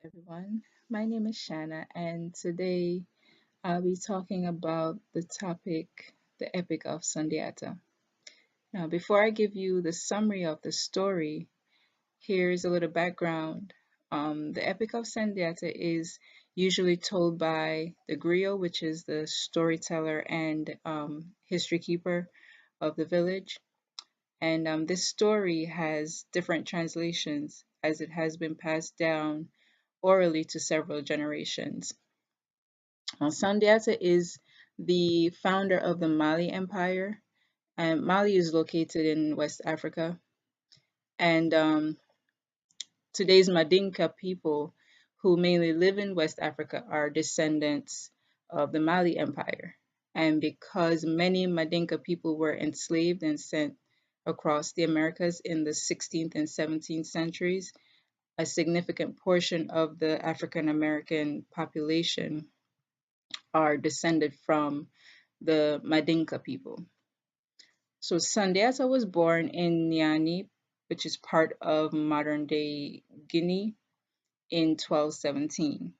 everyone. My name is Shanna, and today I'll be talking about the topic, the Epic of Sundiata. Now, before I give you the summary of the story, here's a little background. The Epic of Sundiata is usually told by the griot, which is the storyteller and history keeper of the village. And this story has different translations as it has been passed down orally to several generations. Sandiata is the founder of the Mali Empire, and Mali is located in West Africa. And today's Madinka people, who mainly live in West Africa, are descendants of the Mali Empire. And because many Madinka people were enslaved and sent across the Americas in the 16th and 17th centuries, a significant portion of the African American population are descended from the Madinka people. So Sandiata was born in Niani, which is part of modern day Guinea, in 1217.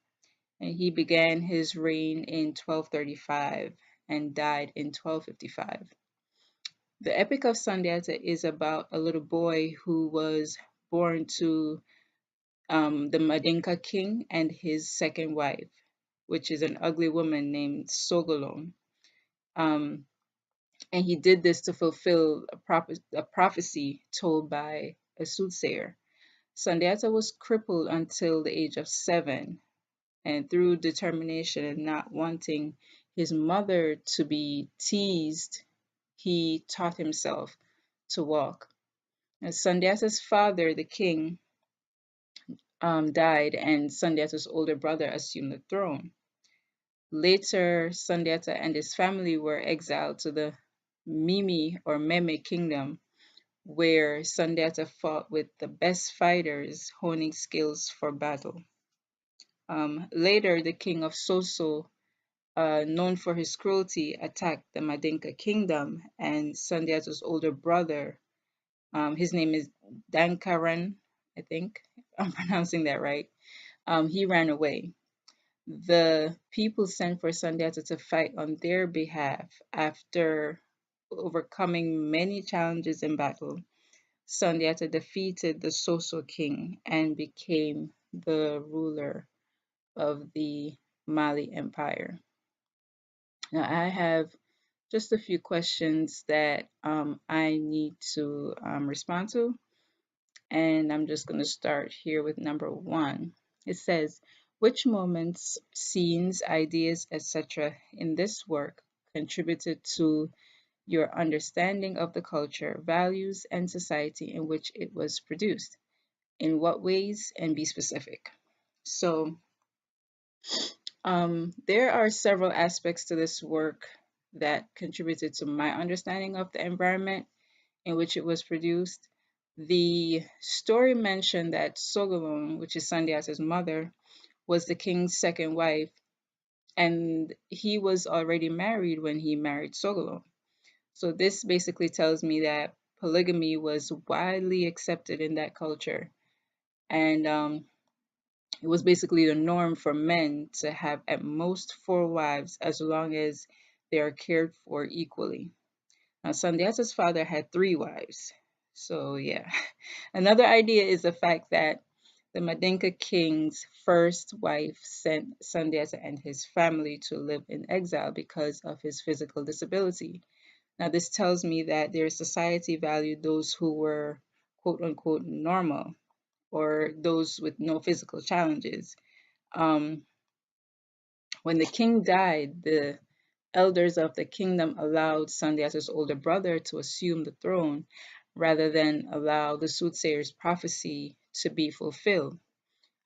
And he began his reign in 1235 and died in 1255. The Epic of Sundiata is about a little boy who was born to the Madinka king and his second wife, which is an ugly woman named Sogolon. Um, and he did this to fulfill a prophecy told by a soothsayer. Sundiata was crippled until the age of 7, and through determination and not wanting his mother to be teased, he taught himself to walk. And Sundiata's father, the king, died, and Sundiata's older brother assumed the throne. Later, Sundiata and his family were exiled to the Mimi or Meme kingdom, where Sundiata fought with the best fighters, honing skills for battle. Later, the king of Soso, known for his cruelty, attacked the Madinka kingdom, and Sundiata's older brother, his name is Dankaran, I think I'm pronouncing that right, he ran away. The people sent for Sundiata to fight on their behalf. After overcoming many challenges in battle, Sundiata defeated the Soso king and became the ruler of the Mali Empire. Now, I have just a few questions that I need to respond to, and I'm just going to start here with number one. It says, which moments, scenes, ideas, etc. in this work contributed to your understanding of the culture, values, and society in which it was produced? In what ways? And be specific. So, there are several aspects to this work that contributed to my understanding of the environment in which it was produced. The story mentioned that Sogolon, which is Sandiata's mother, was the king's second wife, and he was already married when he married Sogolon. So this basically tells me that polygamy was widely accepted in that culture, and it was basically the norm for men to have at most 4 wives as long as they are cared for equally. Now, Sandiata's father had 3 wives. So, yeah. Another idea is the fact that the Mandinka king's first wife sent Sandiata and his family to live in exile because of his physical disability. Now, this tells me that their society valued those who were quote unquote normal or those with no physical challenges. Um, when the king died, the elders of the kingdom allowed Sandiata's older brother to assume the throne rather than allow the soothsayer's prophecy to be fulfilled.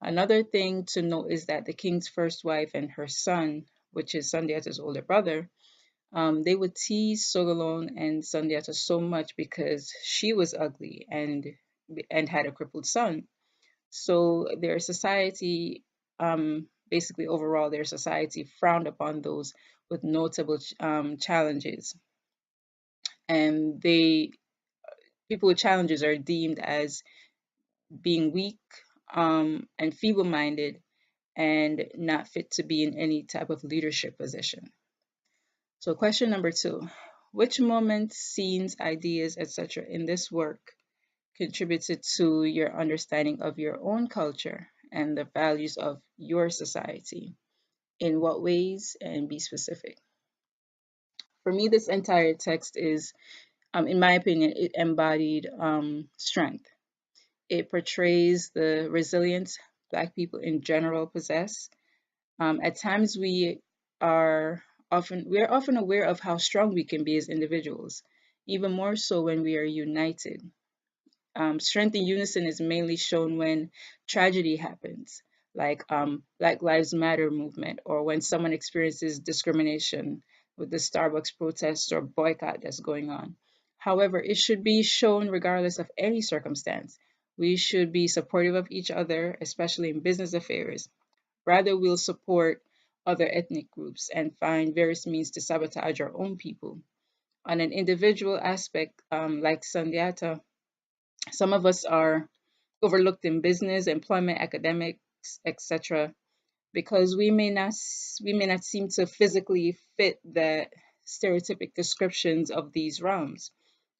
Another thing to note is that the king's first wife and her son, which is Sandiata's older brother, they would tease Sogolon and Sandiata so much because she was ugly and had a crippled son. So their society, basically overall, their society frowned upon those with notable challenges, and people with challenges are deemed as being weak, and feeble minded and not fit to be in any type of leadership position. So, question number two: which moments, scenes, ideas, etc., in this work contributed to your understanding of your own culture and the values of your society? In what ways? And be specific. For me, this entire text is, in my opinion, it embodied strength. It portrays the resilience Black people in general possess. At times, we are often aware of how strong we can be as individuals, even more so when we are united. Strength in unison is mainly shown when tragedy happens, like Black Lives Matter movement, or when someone experiences discrimination with the Starbucks protest or boycott that's going on. However, it should be shown regardless of any circumstance. We should be supportive of each other, especially in business affairs. Rather, we'll support other ethnic groups and find various means to sabotage our own people. On an individual aspect, like Sundiata, some of us are overlooked in business, employment, academics, etc., because we may not seem to physically fit the stereotypic descriptions of these realms.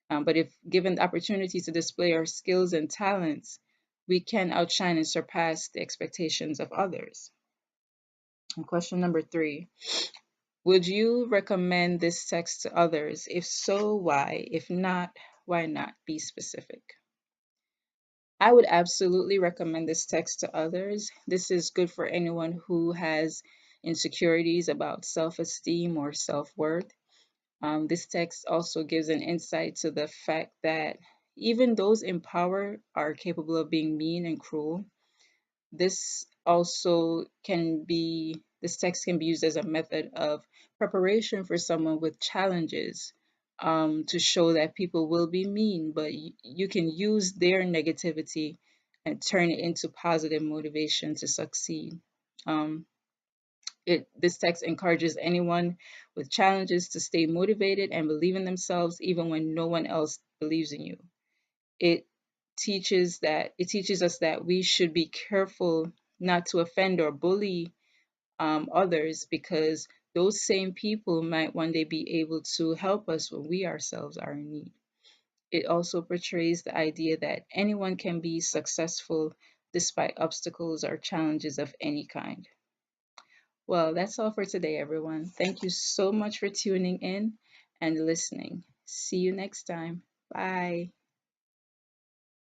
But if given the opportunity to display our skills and talents, we can outshine and surpass the expectations of others. And question number three: would you recommend this text to others? If so, why? If not, why not? Be specific. I would absolutely recommend this text to others. This is good for anyone who has insecurities about self esteem or self worth. This text also gives an insight to the fact that even those in power are capable of being mean and cruel. This text can be used as a method of preparation for someone with challenges, to show that people will be mean, but you can use their negativity and turn it into positive motivation to succeed. Um, this text encourages anyone with challenges to stay motivated and believe in themselves even when no one else believes in you. It it teaches us that we should be careful not to offend or bully others, because those same people might one day be able to help us when we ourselves are in need. It also portrays the idea that anyone can be successful despite obstacles or challenges of any kind. Well, that's all for today, everyone. Thank you so much for tuning in and listening. See you next time. Bye.